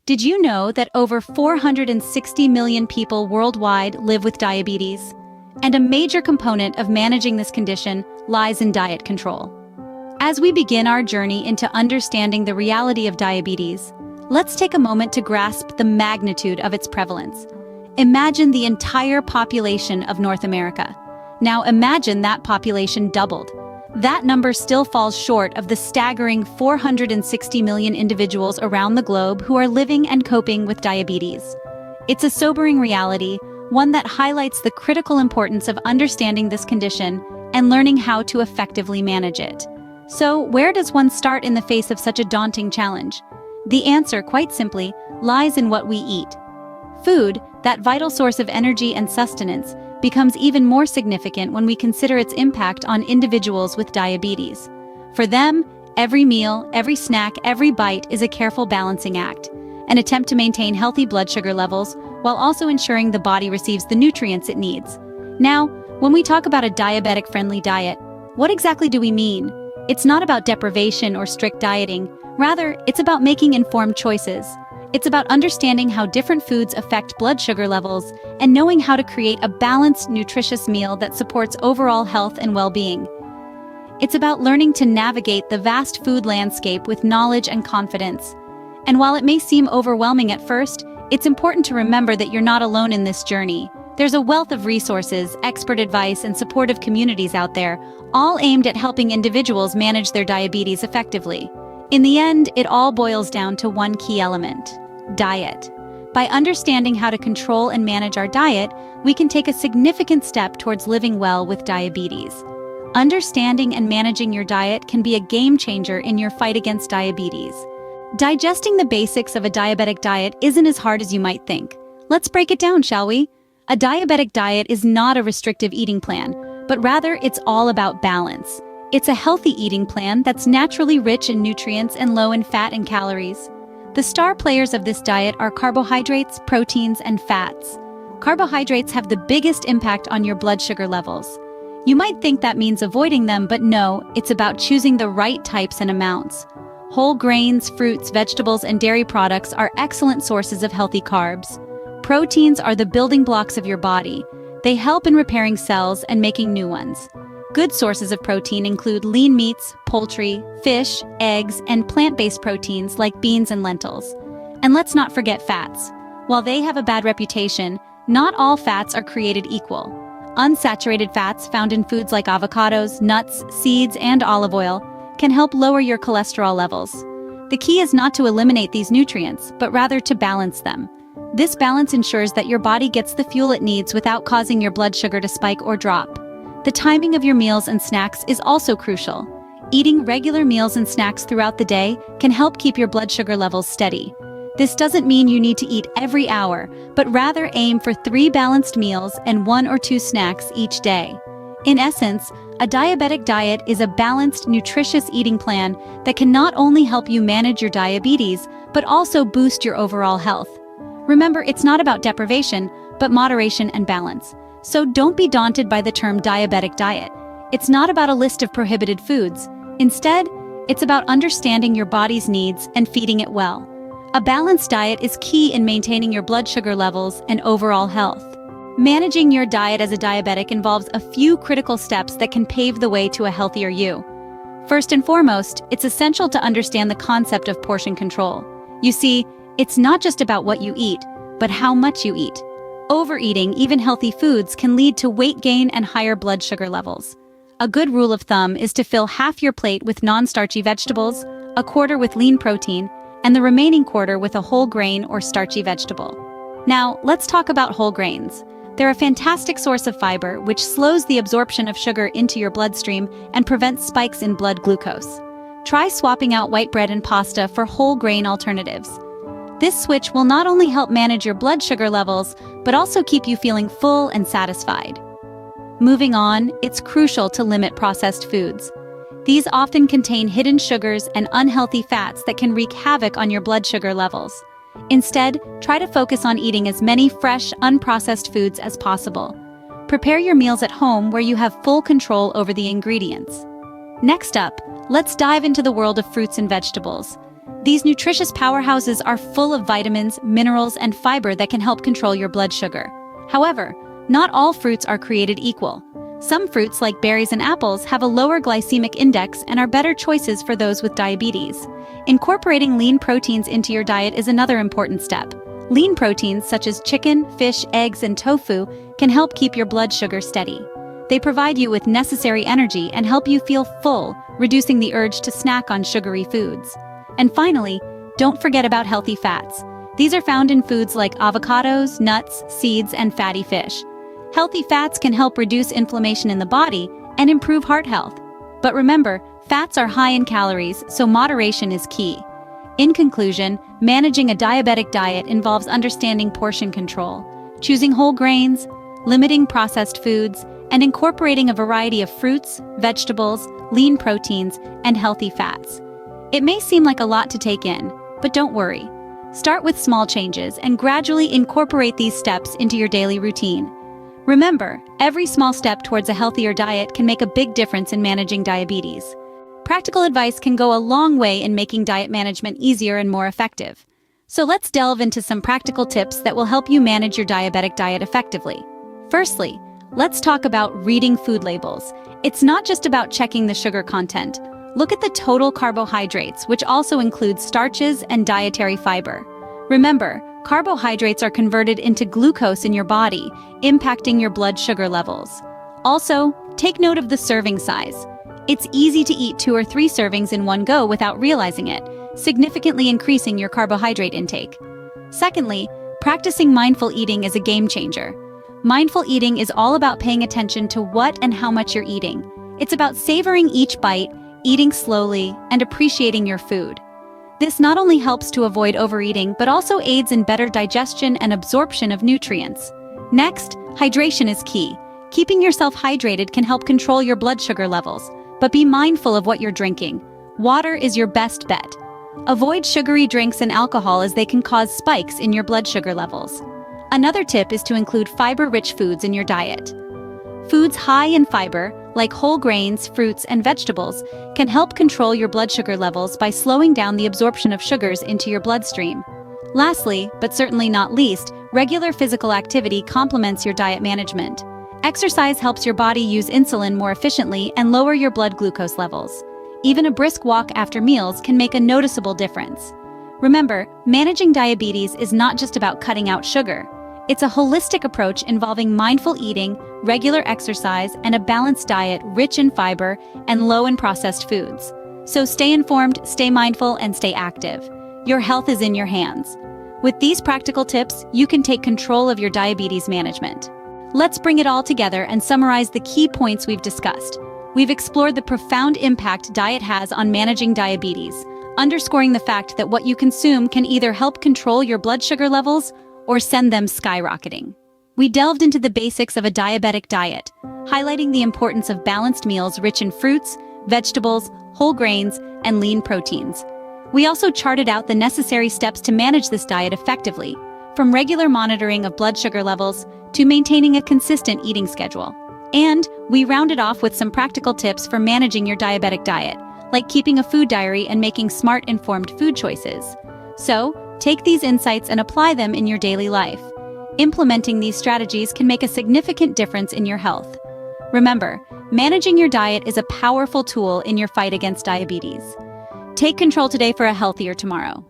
Did you know that over 460 million people worldwide live with diabetes? And a major component of managing this condition lies in diet control. As we begin our journey into understanding the reality of diabetes, let's take a moment to grasp the magnitude of its prevalence. Imagine the entire population of North America. Now imagine that population doubled. That number still falls short of the staggering 460 million individuals around the globe who are living and coping with diabetes. It's a sobering reality, one that highlights the critical importance of understanding this condition and learning how to effectively manage it. So, where does one start in the face of such a daunting challenge? The answer, quite simply, lies in what we eat. Food, that vital source of energy and sustenance, becomes even more significant when we consider its impact on individuals with diabetes. For them, every meal, every snack, every bite is a careful balancing act, an attempt to maintain healthy blood sugar levels while also ensuring the body receives the nutrients it needs. Now, when we talk about a diabetic-friendly diet, what exactly do we mean? It's not about deprivation or strict dieting. Rather, it's about making informed choices. It's about understanding how different foods affect blood sugar levels and knowing how to create a balanced, nutritious meal that supports overall health and well-being. It's about learning to navigate the vast food landscape with knowledge and confidence. And while it may seem overwhelming at first, it's important to remember that you're not alone in this journey. There's a wealth of resources, expert advice, and supportive communities out there, all aimed at helping individuals manage their diabetes effectively. In the end, it all boils down to one key element: diet. By understanding how to control and manage our diet, we can take a significant step towards living well with diabetes. Understanding and managing your diet can be a game changer in your fight against diabetes. Digesting the basics of a diabetic diet isn't as hard as you might think. Let's break it down, shall we? A diabetic diet is not a restrictive eating plan, but rather it's all about balance. It's a healthy eating plan that's naturally rich in nutrients and low in fat and calories. The star players of this diet are carbohydrates, proteins, and fats. Carbohydrates have the biggest impact on your blood sugar levels. You might think that means avoiding them, but no, it's about choosing the right types and amounts. Whole grains, fruits, vegetables, and dairy products are excellent sources of healthy carbs. Proteins are the building blocks of your body. They help in repairing cells and making new ones. Good sources of protein include lean meats, poultry, fish, eggs, and plant-based proteins like beans and lentils. And let's not forget fats. While they have a bad reputation, not all fats are created equal. Unsaturated fats found in foods like avocados, nuts, seeds, and olive oil can help lower your cholesterol levels. The key is not to eliminate these nutrients, but rather to balance them. This balance ensures that your body gets the fuel it needs without causing your blood sugar to spike or drop. The timing of your meals and snacks is also crucial. Eating regular meals and snacks throughout the day can help keep your blood sugar levels steady. This doesn't mean you need to eat every hour, but rather aim for 3 balanced meals and 1 or 2 snacks each day. In essence, a diabetic diet is a balanced, nutritious eating plan that can not only help you manage your diabetes, but also boost your overall health. Remember, it's not about deprivation, but moderation and balance. So don't be daunted by the term diabetic diet. It's not about a list of prohibited foods. Instead, it's about understanding your body's needs and feeding it well. A balanced diet is key in maintaining your blood sugar levels and overall health. Managing your diet as a diabetic involves a few critical steps that can pave the way to a healthier you. First and foremost, it's essential to understand the concept of portion control. You see, it's not just about what you eat, but how much you eat. Overeating, even healthy foods, can lead to weight gain and higher blood sugar levels. A good rule of thumb is to fill half your plate with non-starchy vegetables, a quarter with lean protein, and the remaining quarter with a whole grain or starchy vegetable. Now, let's talk about whole grains. They're a fantastic source of fiber, which slows the absorption of sugar into your bloodstream and prevents spikes in blood glucose. Try swapping out white bread and pasta for whole grain alternatives. This switch will not only help manage your blood sugar levels, but also keep you feeling full and satisfied. Moving on, it's crucial to limit processed foods. These often contain hidden sugars and unhealthy fats that can wreak havoc on your blood sugar levels. Instead, try to focus on eating as many fresh, unprocessed foods as possible. Prepare your meals at home where you have full control over the ingredients. Next up, let's dive into the world of fruits and vegetables. These nutritious powerhouses are full of vitamins, minerals, and fiber that can help control your blood sugar. However, not all fruits are created equal. Some fruits, like berries and apples, have a lower glycemic index and are better choices for those with diabetes. Incorporating lean proteins into your diet is another important step. Lean proteins, such as chicken, fish, eggs, and tofu, can help keep your blood sugar steady. They provide you with necessary energy and help you feel full, reducing the urge to snack on sugary foods. And finally, don't forget about healthy fats. These are found in foods like avocados, nuts, seeds, and fatty fish. Healthy fats can help reduce inflammation in the body and improve heart health. But remember, fats are high in calories, so moderation is key. In conclusion, managing a diabetic diet involves understanding portion control, choosing whole grains, limiting processed foods, and incorporating a variety of fruits, vegetables, lean proteins, and healthy fats. It may seem like a lot to take in, but don't worry. Start with small changes and gradually incorporate these steps into your daily routine. Remember, every small step towards a healthier diet can make a big difference in managing diabetes. Practical advice can go a long way in making diet management easier and more effective. So let's delve into some practical tips that will help you manage your diabetic diet effectively. Firstly, let's talk about reading food labels. It's not just about checking the sugar content. Look at the total carbohydrates, which also includes starches and dietary fiber. Remember, carbohydrates are converted into glucose in your body, impacting your blood sugar levels. Also, take note of the serving size. It's easy to eat 2 or 3 servings in one go without realizing it, significantly increasing your carbohydrate intake. Secondly, practicing mindful eating is a game changer. Mindful eating is all about paying attention to what and how much you're eating. It's about savoring each bite, eating slowly, and appreciating your food. This not only helps to avoid overeating, but also aids in better digestion and absorption of nutrients. Next, hydration is key. Keeping yourself hydrated can help control your blood sugar levels, but be mindful of what you're drinking. Water is your best bet. Avoid sugary drinks and alcohol, as they can cause spikes in your blood sugar levels. Another tip is to include fiber-rich foods in your diet. Foods high in fiber, like whole grains, fruits, and vegetables, can help control your blood sugar levels by slowing down the absorption of sugars into your bloodstream. Lastly, but certainly not least, regular physical activity complements your diet management. Exercise helps your body use insulin more efficiently and lower your blood glucose levels. Even a brisk walk after meals can make a noticeable difference. Remember, managing diabetes is not just about cutting out sugar. It's a holistic approach involving mindful eating, regular exercise, and a balanced diet rich in fiber and low in processed foods. So stay informed, stay mindful, and stay active. Your health is in your hands. With these practical tips, you can take control of your diabetes management. Let's bring it all together and summarize the key points we've discussed. We've explored the profound impact diet has on managing diabetes, underscoring the fact that what you consume can either help control your blood sugar levels or send them skyrocketing. We delved into the basics of a diabetic diet, highlighting the importance of balanced meals rich in fruits, vegetables, whole grains, and lean proteins. We also charted out the necessary steps to manage this diet effectively, from regular monitoring of blood sugar levels to maintaining a consistent eating schedule. And we rounded off with some practical tips for managing your diabetic diet, like keeping a food diary and making smart, informed food choices. So, take these insights and apply them in your daily life. Implementing these strategies can make a significant difference in your health. Remember, managing your diet is a powerful tool in your fight against diabetes. Take control today for a healthier tomorrow.